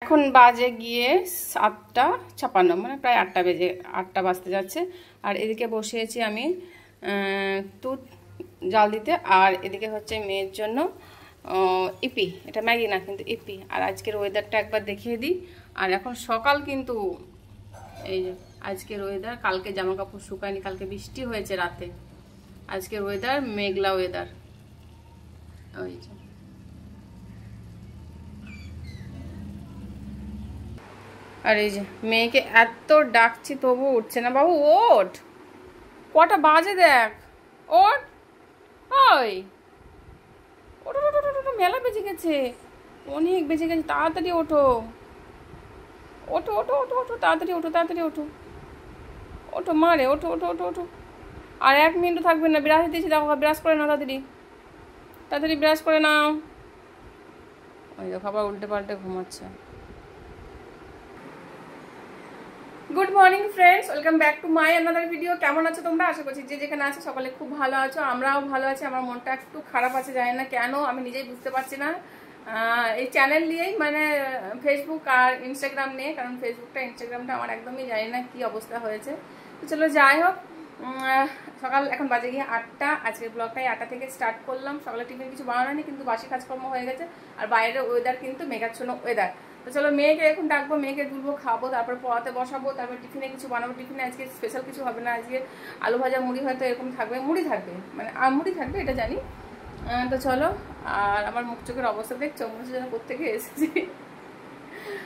এখন বাজে গিয়ে 7:56, মানে প্রায় 8টা বাজতে যাচ্ছে। আর এদিকে বসিয়েছি আমি দুধ জাল দিতে, আর এদিকে হচ্ছে মেয়ের জন্য ইপি, এটা ম্যাগি না কিন্তু ইপি। আর আজকের ওয়েদারটা একবার দেখিয়ে দিই। আর এখন সকাল কিন্তু এই যে আজকের ওয়েদার, কালকে জামা কাপড় শুকায়নি, কালকে বৃষ্টি হয়েছে রাতে। আজকের ওয়েদার মেঘলা ওয়েদার। ওই যে আর এই যে মেয়েকে এত ডাকছি তবু উঠছে না। বাবু ওঠ, কটা বাজে দেখ, ওঠ, ওই ওঠো ওঠো ওঠো, মেলা বেজে গেছে, অনেক বেজে গেছে, তাড়াতাড়ি ওঠো ওঠো ওঠো ওঠো ওঠো, তাড়াতাড়ি ওঠো, তাড়াতাড়ি ওঠো, ওঠো মারে, ওঠো ওঠো ওঠো ওঠো। আর 1 মিনিটও থাকবেন না, ব্রাশ দিয়েছি দেখো, ব্রাশ করে নাও, তাড়াতাড়ি তাড়াতাড়ি ব্রাশ করে নাও। ওই দেখো আবার উল্টে পাল্টে ঘুমাচ্ছে। Good morning friends, welcome back to my another video. কেমন আছো তোমরা? আশা করছি যে যেখানে আছো সকলে খুব ভালো আছো, আমরাও ভালো আছি। আমার মনটা একটু খারাপ আছে, জানি না কেন, আমি নিজেই বুঝতে পারছি না। এই চ্যানেল নিয়েই, মানে ফেসবুক আর ইনস্টাগ্রাম নিয়ে, কারণ ফেসবুকটা ইনস্টাগ্রামটা আমার একদমই জানি না কি অবস্থা হয়েছে। তো চলো যাই হোক, সকাল এখন বাজে গিয়ে 8টা। আজকের ব্লগটাই 8টা থেকে স্টার্ট করলাম। সকালে টিফিন কিছু বানানো নেই, কিন্তু বাসি কাজকর্ম হয়ে গেছে। আর বাইরের ওয়েদার কিন্তু মেঘাচ্ছন্ন ওয়েদার। তো চলো মেয়েকে এখন ডাকবো, মেয়েকে তুলবো, খাবো, তারপর পড়াতে বসাবো, তারপর টিফিনে কিছু বানাবো। টিফিনে আজকে স্পেশাল কিছু হবে না, আজকে আলু ভাজা মুড়ি হয়তো এরকম থাকবে, মুড়ি থাকবে, মানে মুড়ি থাকবে এটা জানি। তো চলো, আর আমার মুখ চোখের অবস্থা দেখছো, মনে হচ্ছে যেন কোত্থেকে এসেছি।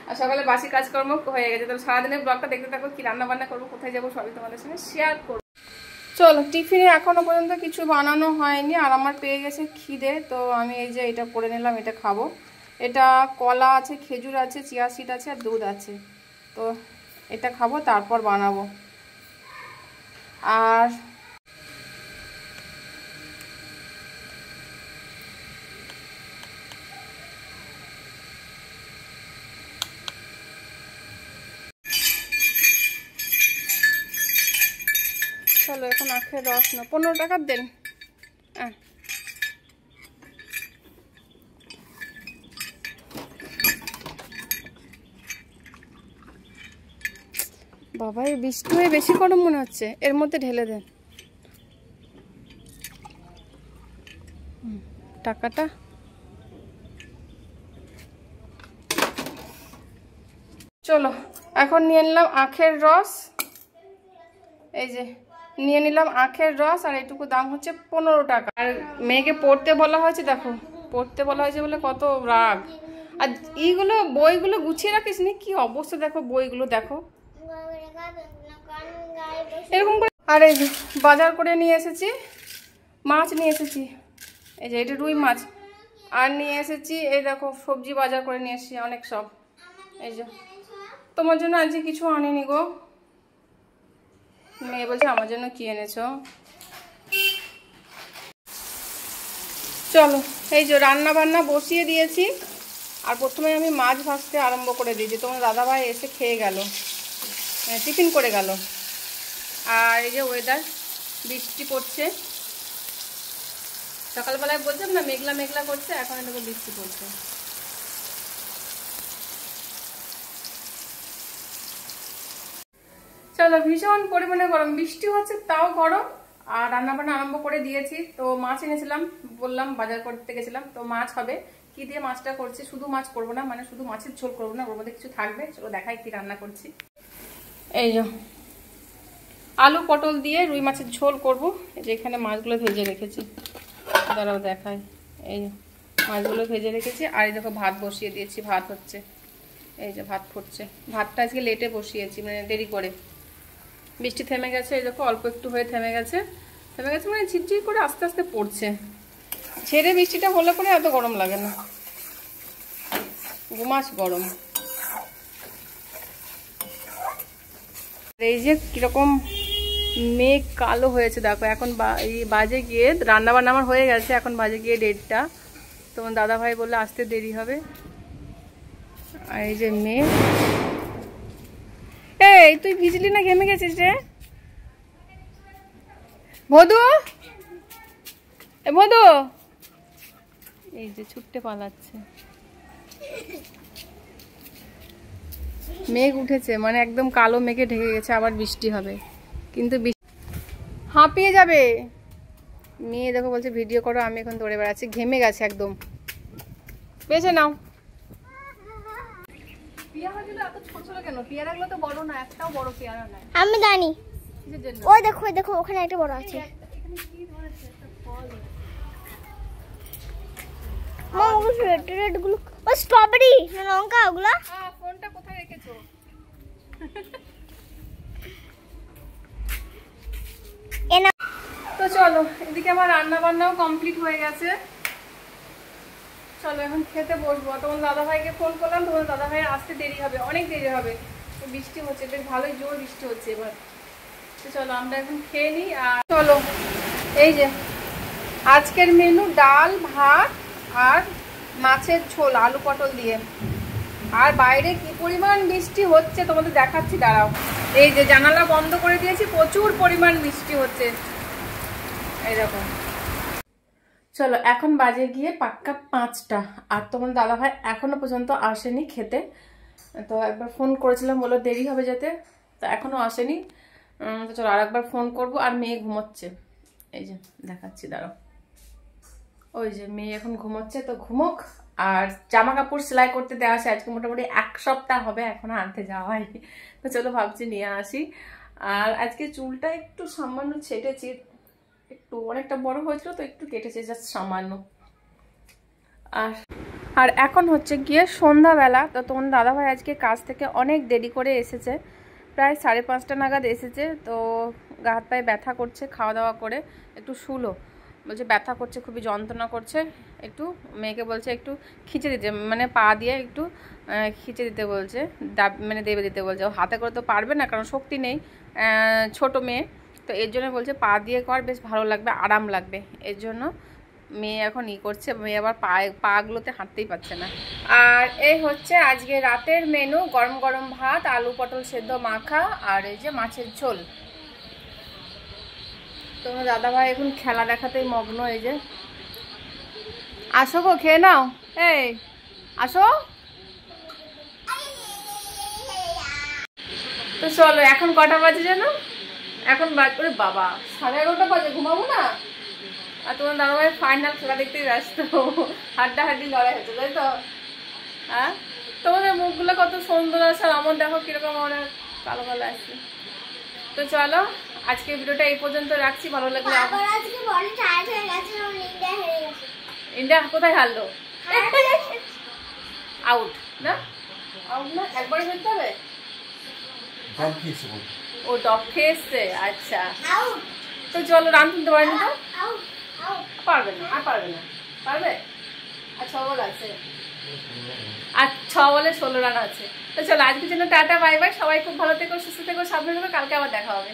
আর সকালে বাসি কাজকর্ম হয়ে গেছে। তো সারাদিনের ব্লগটা দেখতে থাকো, কি রান্না বান্না করবো, কোথায় যাবো, সবই তোমাদের সঙ্গে শেয়ার করবো। চলো, টিফিনে এখনো পর্যন্ত কিছু বানানো হয়নি, আর আমার পেয়ে গেছে খিদে। তো আমি এই যে এটা করে নিলাম, এটা খাবো। এটা কলা আছে, খেজুর আছে, চিয়া সিড আছে, আর দুধ আছে। তো এটা খাবো, তারপর বানাবো। আর চলো, এখন আখের রস না, 15 টাকার দেন। বাবা, এই বৃষ্টি হয়ে বেশি গরম মনে হচ্ছে, এর মধ্যে ঢেলে দেন টাকাটা। চলো, এখন নিয়ে নিলাম আখের রস। এই যে নিয়ে নিলাম আখের রস, আর এইটুকু দাম হচ্ছে 15 টাকা। আর মেয়েকে পড়তে বলা হয়েছে, দেখো পড়তে বলা হয়েছে বলে কত রাগ। আর এইগুলো বইগুলো গুছিয়ে রাখিস নি, কি অবস্থা দেখো, বইগুলো দেখো এরকম করে। আর এই যে বাজার করে নিয়ে এসেছি, মাছ নিয়ে এসেছি, এই যে এটা রুই মাছ। আর নিয়ে এসেছি এই দেখো সবজি বাজার করে নিয়ে এসেছি অনেক সব। এই যে তোমার জন্য আজকে কিছু আনিনি গো। মেয়ে বলছে আমার জন্য কি এনেছো। চলো, এই যে রান্না বান্না বসিয়ে দিয়েছি। আর প্রথমে আমি মাছ ভাজতে আরম্ভ করে দিয়েছি। তোমার দাদাভাই এসে খেয়ে গেল, টিফিন করে গেল। আর এই যে ওয়েদার, বৃষ্টি পড়ছে। সকালবেলায় বলছিলাম না মেঘলা মেঘলা করছে, এখন এদিকে বৃষ্টি পড়ছে। চলো, ভীষণ পরিমাণে গরম, বৃষ্টি হচ্ছে তাও গরম। আর রান্না বান্না আরম্ভ করে দিয়েছি। তো মাছ এনেছিলাম, বললাম বাজার করতে গেছিলাম। তো মাছ হবে, কি দিয়ে মাছটা করছি, শুধু মাছ করবো না, মানে শুধু মাছের ঝোল করবো না, ওর মধ্যে কিছু থাকবে। চলো দেখাই কি রান্না করছি। এই যে আলু পটল দিয়ে রুই মাছের ঝোল করবো। এই যে এখানে মাছগুলো ভেজে রেখেছি, দাঁড়াও দেখাই। এই মাছগুলো ভেজে রেখেছি। আর এই দেখো ভাত বসিয়ে দিয়েছি, ভাত হচ্ছে। এই যে ভাত ফুটছে। ভাতটা আজকে লেটে বসিয়েছি, মানে দেরি করে। বৃষ্টি থেমে গেছে, এই দেখো অল্প একটু হয়ে থেমে গেছে। থেমে গেছে মানে ঝিরঝির করে আস্তে আস্তে পড়ছে। ছেড়ে বৃষ্টিটা হলে পরে এত গরম লাগে না, গুমাস গরম। এই যে কিরকম মেঘ কালো হয়েছে দেখো। এখন বাজে গিয়ে রান্না বান্না আমার হয়ে গেছে, এখন বাজে গিয়ে 1:30টা। তোমার দাদা ভাই বললে আসতে দেরি হবে। আর এই যে মেঘ। এই তুই ভিজলি না, ঘেমে গেছিস রে মধু? এ মধু, এই যে ছুটতে পালাচ্ছে। মেঘ উঠেছে, মানে একদম কালো মেঘে ঢেকে গেছে, আবার বৃষ্টি হবে, কিন্তু হাঁপিয়ে যাবে। মেয়ে দেখো বলছে ভিডিও করো, আমি এখন দৌড়ে বেড়াচ্ছি, ঘেমে গেছে একদম। বেছে নাও। পেয়ারাগুলো এত ছোট ছোট কেন? পেয়ারাগুলো তো বড় না, একটাও বড় পেয়ারা নাই। আমি জানি, ওই দেখো দেখো ওখানে একটা বড় আছে। এখানে কি ধরেছে? একটা ফল। মা ওগুলো রেড রেড গুলো, ও স্ট্রবেরি না লঙ্কা ওগুলো? ফোনটা কোথায় রেখেছো? তো চলো, এদিকে আমার রান্না বান্নাও কমপ্লিট হয়ে গেছে। চলো এখন খেতে বসবো। তোমার দাদাভাইকে ফোন করলাম, তোমার দাদাভাই আসতে দেরি হবে, অনেক দেরি হবে। বৃষ্টি হচ্ছে, বেশ ভালোই জোর বৃষ্টি হচ্ছে এবার। তো চলো আমরা এখন খেয়ে নিই। আর চলো, এই যে আজকের মেনু ডাল ভাত আর মাছের ঝোল আলু পটল দিয়ে। আর বাইরে কি পরিমাণ বৃষ্টি হচ্ছে তোমাদের দেখাচ্ছি, দাঁড়াও। এই যে জানালা বন্ধ করে দিয়েছি, প্রচুর পরিমাণ বৃষ্টি হচ্ছে, এই দেখো। চলো এখন বাজে গিয়ে পাক্কা 5টা, আর তোমার দাদাভাই এখনো পর্যন্ত আসেনি খেতে। তো একবার ফোন করেছিলাম, বললো দেরি হবে যেতে, তো এখনো আসেনি। তো চলো আর একবার ফোন করবো। আর মেয়ে ঘুমোচ্ছে, এই যে দেখাচ্ছি, দাঁড়াও। ওই যে মেয়ে এখন ঘুমোচ্ছে, তো ঘুমোক। আর জামা কাপড় সেলাই করতে দেওয়া আছে, আজকে মোটামুটি 1 সপ্তাহ হবে এখনো আনতে যাওয়া হয়নি। তো চলো ভাবছি নিয়ে আসি। আর আজকে চুলটা একটু সামান্য ছেটেছি, একটু অনেকটা বড় হয়েছিল তো একটু কেটেছে, জাস্ট সামান্য। আর এখন হচ্ছে গিয়ে সন্ধ্যাবেলা। তো তোমার দাদাভাই আজকে কাজ থেকে অনেক দেরি করে এসেছে, প্রায় 5:30 নাগাদ এসেছে। তো গা হাত পায়ে ব্যথা করছে, খাওয়া দাওয়া করে একটু শুলো, বলছে ব্যথা করছে, খুবই যন্ত্রণা করছে। একটু মেয়েকে বলছে একটু খিচে দিতে, মানে পা দিয়ে একটু খিচে দিতে বলছে, মানে দেবে দিতে বলছে। ও হাতে করে তো পারবে না, কারণ শক্তি নেই, ছোট মেয়ে। তো এর জন্য বলছে পা দিয়ে কর, বেশ ভালো লাগবে, আরাম লাগবে। এর জন্য মেয়ে এখন করছে, মেয়ে আবার পাগুলোতে হাঁটতেই পারছে না। আর এই হচ্ছে আজকে রাতের মেনু, গরম গরম ভাত, আলু পটল সেদ্ধ মাখা, আর এই যে মাছের ঝোল। তোমার দাদাভাই এখন খেলা দেখাতেই মগ্ন। এই যে আসো গো, খেয়ে নাও, এই আসো। তো চলো, এখন কটা বাজে জানো? এখন বাজে, বাবা 11:30 বাজে, ঘুমাবো না? আর তোমার দাদাভাই ফাইনাল খেলা দেখতেই ব্যস্ত, হাড্ডাহাড্ডি লড়াই হচ্ছে, তাই তো? হ্যাঁ, তোমাদের মুখগুলো কত সুন্দর আছে, আর আমার দেখো কিরকম অনেক কালো কালো আসছে। তো চলো আজকে ভিডিওটা এই পর্যন্ত রাখছি, ভালো লাগলে। ইন্ডিয়া কোথায় হারলো? আউট না? আউট না, একবারই খেলতে হবে। ও ডগ খেয়ে এসছে, আচ্ছা। তো চলো, রান তুলতে পারেনি তো? পারবে না, আর পারবে না, পারবে? আর 6 বল আছে, আর 6 বলে 16 রান আছে। তো চলো আজকের জন্য টাটা, বাই বাই। সবাই খুব ভালো থেকো, সুস্থ থেকো, সাবধানে থেকো, কালকে আবার দেখা হবে।